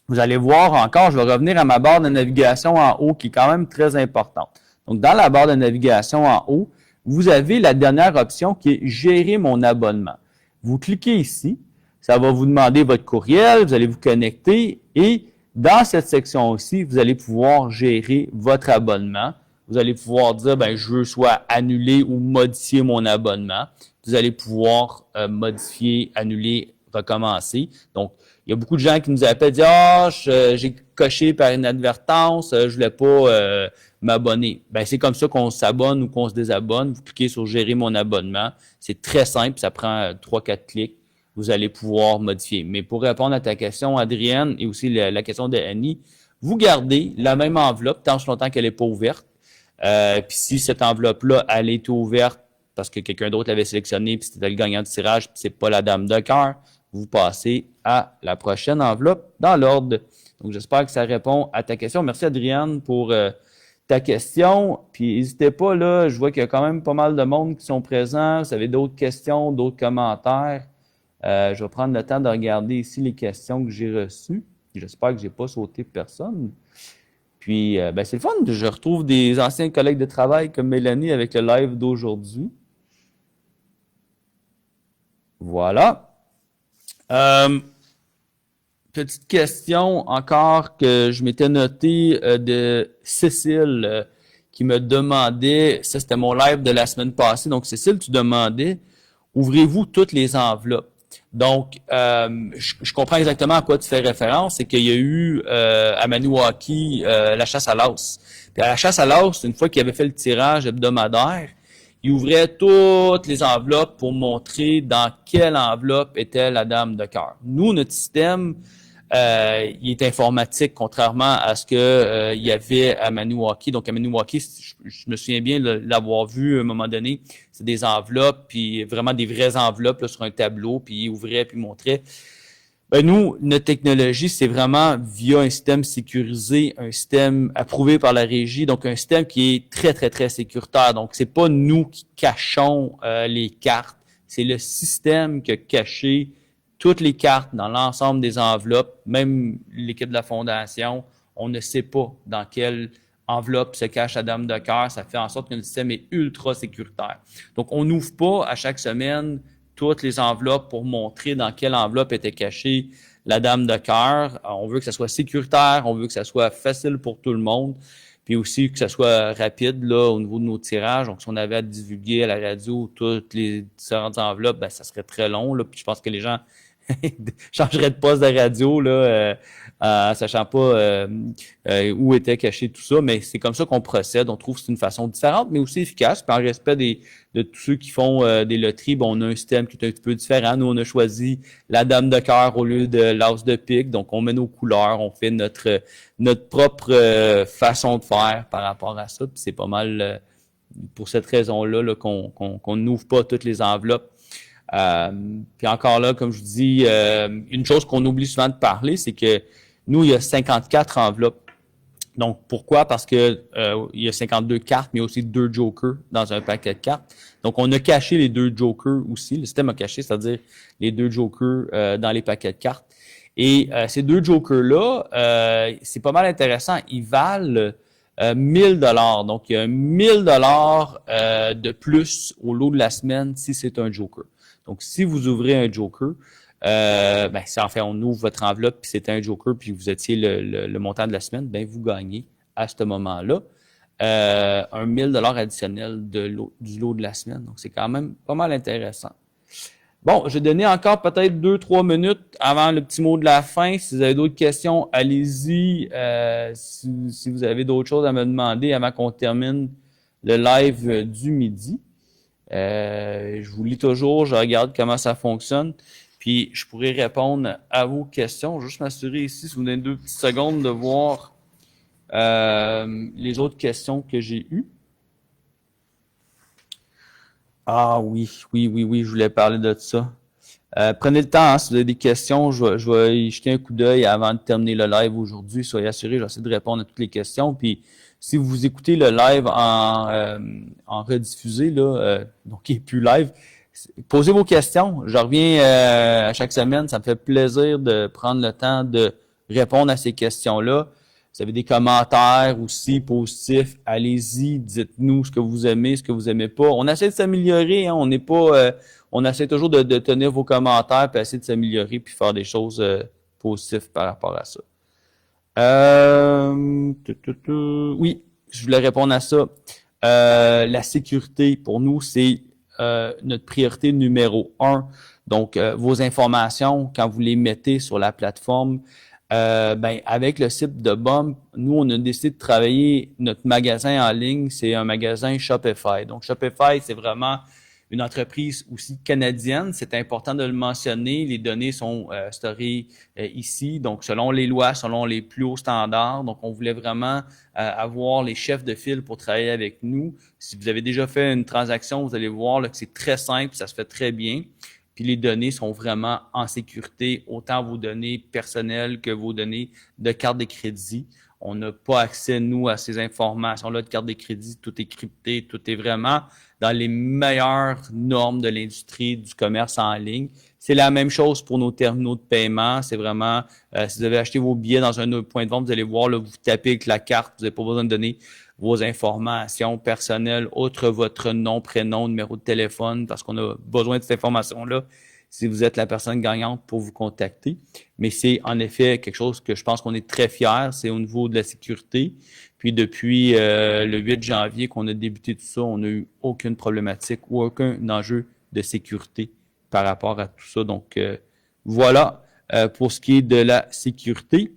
vous allez voir encore, je vais revenir à ma barre de navigation en haut qui est quand même très importante. Donc, dans la barre de navigation en haut, vous avez la dernière option qui est « Gérer mon abonnement ». Vous cliquez ici, ça va vous demander votre courriel, vous allez vous connecter et dans cette section aussi, vous allez pouvoir gérer votre abonnement. Vous allez pouvoir dire, ben, je veux soit annuler ou modifier mon abonnement. Vous allez pouvoir modifier, annuler, recommencer. Donc, il y a beaucoup de gens qui nous appellent et disent « Ah, j'ai coché par inadvertance, je voulais pas m'abonner. » Ben, c'est comme ça qu'on s'abonne ou qu'on se désabonne. Vous cliquez sur « Gérer mon abonnement ». C'est très simple, ça prend 3-4 clics. Vous allez pouvoir modifier. Mais pour répondre à ta question, Adrienne, et aussi la question de Annie, vous gardez la même enveloppe tant longtemps qu'elle n'est pas ouverte. Puis si cette enveloppe-là, elle est ouverte parce que quelqu'un d'autre l'avait sélectionnée, puis c'était le gagnant du tirage, puis c'est pas la dame de cœur, vous passez à la prochaine enveloppe dans l'ordre. Donc, j'espère que ça répond à ta question. Merci, Adrienne, pour ta question. Puis, n'hésitez pas, là, je vois qu'il y a quand même pas mal de monde qui sont présents. Si vous avez d'autres questions, d'autres commentaires, je vais prendre le temps de regarder ici les questions que j'ai reçues. J'espère que j'ai pas sauté personne. Puis, ben, c'est le fun. Je retrouve des anciens collègues de travail comme Mélanie avec le live d'aujourd'hui. Voilà. Petite question encore que je m'étais noté de Cécile qui me demandait, ça c'était mon live de la semaine passée, donc Cécile, tu demandais, ouvrez-vous toutes les enveloppes? Donc, je comprends exactement à quoi tu fais référence, c'est qu'il y a eu à Maniwaki la chasse à l'as. Puis à la chasse à l'as, une fois qu'il avait fait le tirage hebdomadaire, il ouvrait toutes les enveloppes pour montrer dans quelle enveloppe était la dame de cœur. Nous, notre système, il est informatique, contrairement à ce que il y avait à Maniwaki. Donc, à Maniwaki, je me souviens bien de l'avoir vu à un moment donné. C'est des enveloppes, puis vraiment des vraies enveloppes là, sur un tableau, puis il ouvrait, puis il montrait. Ben, nous, notre technologie, c'est vraiment via un système sécurisé, un système approuvé par la régie, donc un système qui est très, très, très sécuritaire. Donc, c'est pas nous qui cachons les cartes, c'est le système qui a caché toutes les cartes dans l'ensemble des enveloppes, même l'équipe de la Fondation, on ne sait pas dans quelle enveloppe se cache la dame de cœur. Ça fait en sorte que le système est ultra sécuritaire. Donc, on n'ouvre pas à chaque semaine toutes les enveloppes pour montrer dans quelle enveloppe était cachée la dame de cœur. On veut que ça soit sécuritaire, on veut que ça soit facile pour tout le monde, puis aussi que ça soit rapide là au niveau de nos tirages. Donc, si on avait à divulguer à la radio toutes les différentes enveloppes, ben, ça serait très long. Là, puis je pense que les gens Je changerais de poste de radio, là, sachant pas où était caché tout ça, mais c'est comme ça qu'on procède. On trouve que c'est une façon différente, mais aussi efficace. Puis en respect de tous ceux qui font des loteries, bon, on a un système qui est un petit peu différent. Nous, on a choisi la dame de cœur au lieu de l'as de pique. Donc, on met nos couleurs, on fait notre propre façon de faire par rapport à ça. Puis c'est pas mal pour cette raison-là là, qu'on n'ouvre pas toutes les enveloppes. Puis encore là, comme je vous dis, une chose qu'on oublie souvent de parler, c'est que nous, il y a 54 enveloppes. Donc, pourquoi? Parce que il y a 52 cartes, mais il y a aussi 2 jokers dans un paquet de cartes. Donc, on a caché les 2 jokers aussi. Le système a caché, c'est-à-dire les 2 jokers dans les paquets de cartes. Et ces 2 jokers-là, c'est pas mal intéressant. Ils valent 1000 $. Donc, il y a 1000 $ de plus au lot de la semaine si c'est un joker. Donc, si vous ouvrez un joker, c'est en fait, on ouvre votre enveloppe, puis c'est un joker, puis vous étiez le montant de la semaine, ben vous gagnez à ce moment-là un 1000 $ additionnel du lot de la semaine. Donc, c'est quand même pas mal intéressant. Bon, je vais donner encore peut-être 2-3 minutes avant le petit mot de la fin. Si vous avez d'autres questions, allez-y. Si vous avez d'autres choses à me demander avant qu'on termine le live du midi. Je vous lis toujours, je regarde comment ça fonctionne, puis je pourrai répondre à vos questions. Je vais juste m'assurer ici, si vous me donnez 2 petites secondes, de voir les autres questions que j'ai eues. Ah oui, je voulais parler de ça. Prenez le temps, hein, si vous avez des questions, je vais y jeter un coup d'œil avant de terminer le live aujourd'hui. Soyez assurés, j'essaie de répondre à toutes les questions. Puis, si vous écoutez le live en rediffusé, là, donc qui est plus live, posez vos questions. Je reviens à chaque semaine. Ça me fait plaisir de prendre le temps de répondre à ces questions-là. Vous avez des commentaires aussi positifs, allez-y, dites-nous ce que vous aimez, ce que vous aimez pas. On essaie de s'améliorer, hein, on n'est pas, on essaie toujours de tenir vos commentaires, puis essayer de s'améliorer, puis faire des choses positives par rapport à ça. Oui, je voulais répondre à ça. La sécurité, pour nous, c'est notre priorité numéro 1. Donc, vos informations, quand vous les mettez sur la plateforme, avec le site de Bump, nous, on a décidé de travailler notre magasin en ligne. C'est un magasin Shopify. Donc, Shopify, c'est vraiment une entreprise aussi canadienne. C'est important de le mentionner. Les données sont storées ici. Donc, selon les lois, selon les plus hauts standards. Donc, on voulait vraiment avoir les chefs de file pour travailler avec nous. Si vous avez déjà fait une transaction, vous allez voir là, que c'est très simple, ça se fait très bien. Puis les données sont vraiment en sécurité, autant vos données personnelles que vos données de carte de crédit. On n'a pas accès, nous, à ces informations-là de carte de crédit. Tout est crypté, tout est vraiment dans les meilleures normes de l'industrie du commerce en ligne. C'est la même chose pour nos terminaux de paiement. C'est vraiment, si vous avez acheté vos billets dans un autre point de vente, vous allez voir, là, vous tapez avec la carte, vous n'avez pas besoin de donner vos informations personnelles, outre votre nom, prénom, numéro de téléphone, parce qu'on a besoin de cette information-là si vous êtes la personne gagnante pour vous contacter. Mais c'est en effet quelque chose que je pense qu'on est très fiers, c'est au niveau de la sécurité. Puis depuis le 8 janvier qu'on a débuté tout ça, on n'a eu aucune problématique ou aucun enjeu de sécurité par rapport à tout ça. Donc voilà pour ce qui est de la sécurité.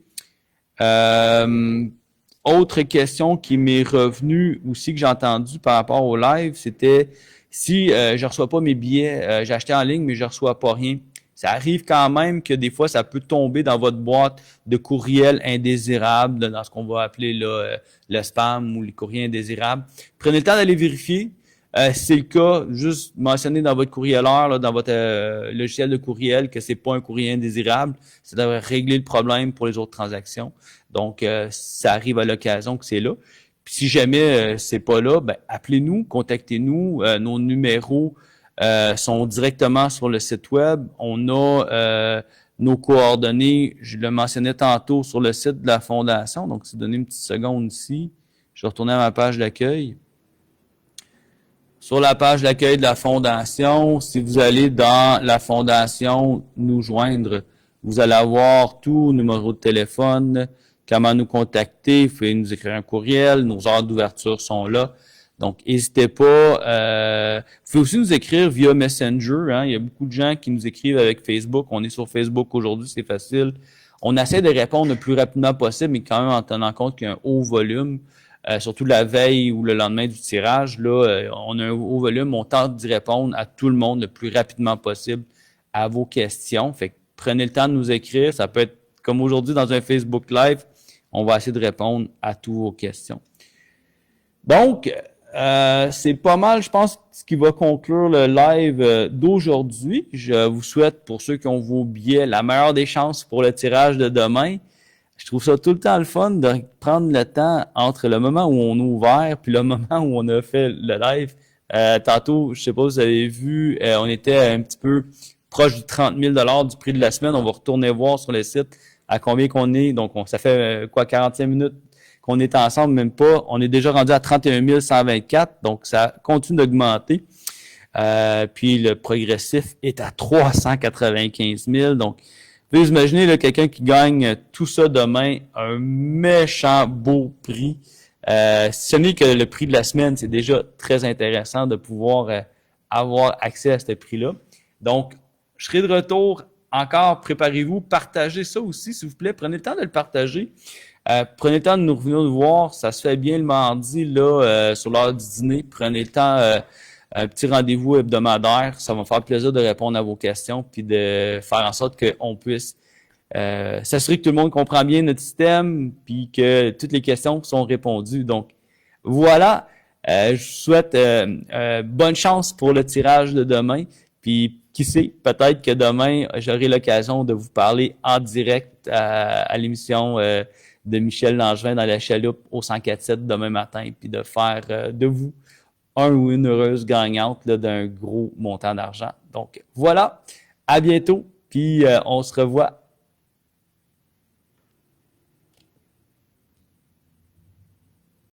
Autre question qui m'est revenue aussi, que j'ai entendu par rapport au live, c'était si je reçois pas mes billets, j'ai acheté en ligne, mais je reçois pas rien. Ça arrive quand même que des fois, ça peut tomber dans votre boîte de courriel indésirable, dans ce qu'on va appeler là, le spam ou les courriers indésirables. Prenez le temps d'aller vérifier. Si c'est le cas, juste mentionnez dans votre courrieleur, là, dans votre logiciel de courriel, que c'est pas un courrier indésirable. Ça devrait régler le problème pour les autres transactions. Donc, ça arrive à l'occasion que c'est là. Puis si jamais c'est pas là, appelez-nous, contactez-nous. Nos numéros sont directement sur le site web. On a nos coordonnées, je le mentionnais tantôt, sur le site de la Fondation. Donc, si vous donnez une petite seconde ici, je vais retourner à ma page d'accueil. Sur la page d'accueil de la Fondation, si vous allez dans la Fondation nous joindre, vous allez avoir tout, numéro de téléphone, comment nous contacter, vous pouvez nous écrire un courriel, nos heures d'ouverture sont là. Donc, n'hésitez pas. Vous pouvez aussi nous écrire via Messenger. Hein. Il y a beaucoup de gens qui nous écrivent avec Facebook. On est sur Facebook aujourd'hui, c'est facile. On essaie de répondre le plus rapidement possible, mais quand même en tenant compte qu'il y a un haut volume, surtout la veille ou le lendemain du tirage. Là, on a un haut volume. On tente d'y répondre à tout le monde le plus rapidement possible à vos questions. Fait que prenez le temps de nous écrire. Ça peut être comme aujourd'hui dans un Facebook Live. On va essayer de répondre à toutes vos questions. Donc, c'est pas mal, je pense, ce qui va conclure le live d'aujourd'hui. Je vous souhaite, pour ceux qui ont vos billets, la meilleure des chances pour le tirage de demain. Je trouve ça tout le temps le fun de prendre le temps entre le moment où on a ouvert puis le moment où on a fait le live. Tantôt, je sais pas si vous avez vu, on était un petit peu proche du 30 000 du prix de la semaine. On va retourner voir sur le site à combien qu'on est. Donc, ça fait 45 minutes qu'on est ensemble, même pas. On est déjà rendu à 31 124, donc ça continue d'augmenter. Puis le progressif est à 395 000. Donc, vous pouvez imaginer là, quelqu'un qui gagne tout ça demain, un méchant beau prix. Si ce n'est que le prix de la semaine, c'est déjà très intéressant de pouvoir avoir accès à ce prix-là. Donc, je serai de retour. Encore, préparez-vous, partagez ça aussi, s'il vous plaît. Prenez le temps de le partager. Prenez le temps de nous revenir nous voir. Ça se fait bien le mardi, là, sur l'heure du dîner. Prenez le temps, un petit rendez-vous hebdomadaire. Ça va me faire plaisir de répondre à vos questions puis de faire en sorte qu'on puisse s'assurer que tout le monde comprend bien notre système puis que toutes les questions sont répondues. Donc, voilà. Je vous souhaite bonne chance pour le tirage de demain. Puis, qui sait, peut-être que demain, j'aurai l'occasion de vous parler en direct à l'émission de Michel Langevin dans la chaloupe au 104.7 demain matin, puis de faire de vous un ou une heureuse gagnante d'un gros montant d'argent. Donc, voilà. À bientôt, puis on se revoit